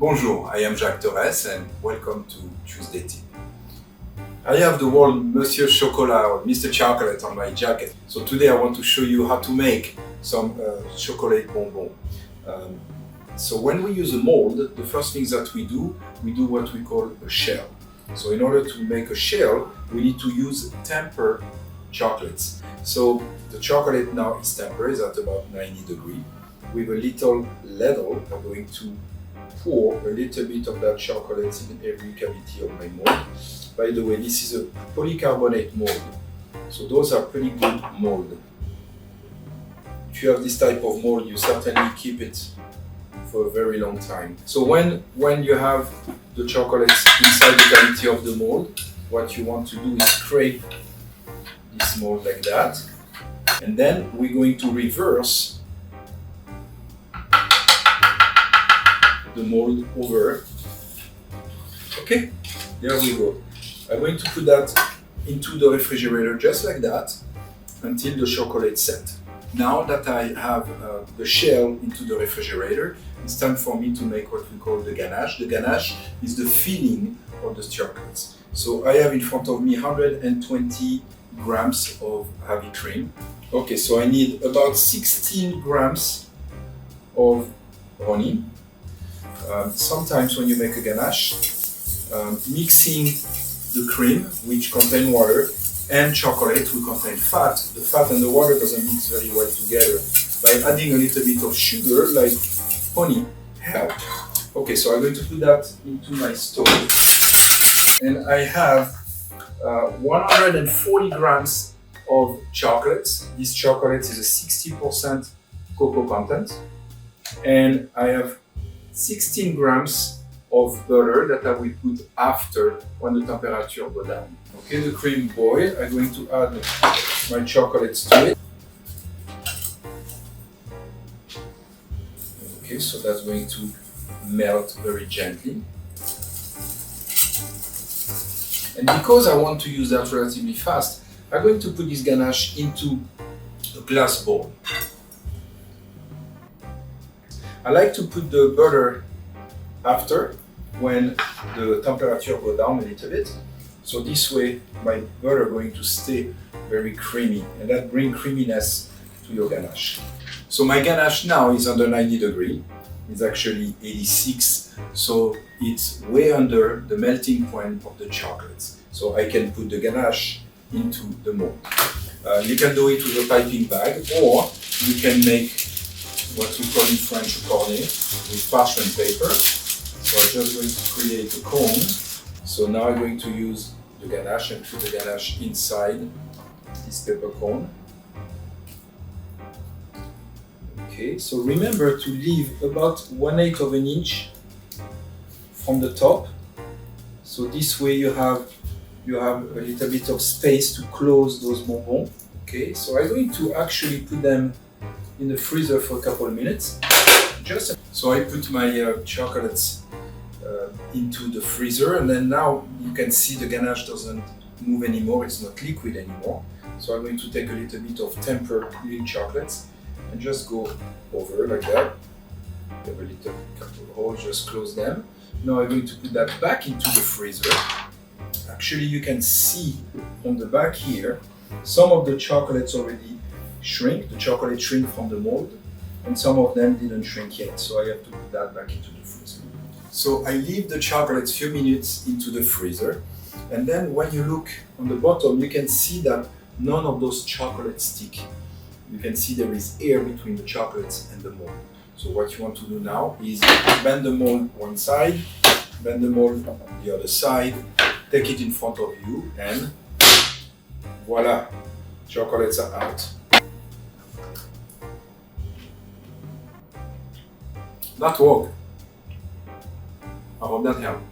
Bonjour, I am Jacques Torres and welcome to Tuesday Tip. I have the word Monsieur Chocolat or Mr. Chocolate on my jacket. So today I want to show you how to make some chocolate bonbon. So when we use a mold, the first things that we do what we call a shell. So in order to make a shell, we need to use tempered chocolates. So the chocolate now is tempered, is at about 90 degrees. With a little ladle, I'm going to pour a little bit of that chocolate in every cavity of my mold. By the way, this is a polycarbonate mold, so those are pretty good mold. If you have this type of mold, you certainly keep it for a very long time. So when you have the chocolate inside the cavity of the mold, what you want to do is scrape this mold like that, and then we're going to reverse the mold over. Okay, there we go. I'm going to put that into the refrigerator just like that until the chocolate set. Now that I have the shell into the refrigerator, it's time for me to make what we call the ganache. The ganache is the filling of the chocolates. So I have in front of me 120 grams of heavy cream. Okay, so I need about 16 grams of honey. Sometimes when you make a ganache, mixing the cream, which contain water, and chocolate, will contain fat. The fat and the water doesn't mix very well together. By adding a little bit of sugar, like honey, help. Okay, so I'm going to put that into my stove. And I have 140 grams of chocolate. This chocolate is a 60% cocoa content. And I have 16 grams of butter that I will put after when the temperature goes down. Okay, the cream boil. I'm going to add my chocolates to it. Okay, so that's going to melt very gently. And because I want to use that relatively fast, I'm going to put this ganache into a glass bowl. I like to put the butter after, when the temperature goes down a little bit. So this way my butter is going to stay very creamy, and that brings creaminess to your ganache. So my ganache now is under 90 degrees. It's actually 86, so it's way under the melting point of the chocolates. So I can put the ganache into the mold. You can do it with a piping bag, or you can make what we call in French a cornet with parchment paper. So I'm just going to create a cone. So now I'm going to use the ganache and put the ganache inside this paper cone. Okay, so remember to leave about 1/8 of an inch from the top. So this way you have a little bit of space to close those bonbons. Okay, so I'm going to actually put them in the freezer for a couple of minutes. So I put my chocolates into the freezer, and then now you can see the ganache doesn't move anymore, it's not liquid anymore. So I'm going to take a little bit of tempered milk chocolates and just go over like that. Have a little couple of holes, just close them. Now I'm going to put that back into the freezer. Actually, you can see on the back here, some of the chocolates already shrink, the chocolate shrink from the mold, and some of them didn't shrink yet, so I have to put that back into the freezer. So I leave the chocolates a few minutes into the freezer, and then when you look on the bottom, you can see that none of those chocolates stick. You can see there is air between the chocolates and the mold. So what you want to do now is bend the mold one side, bend the mold the other side, take it in front of you, and voila, chocolates are out. That worked. I hope that helped.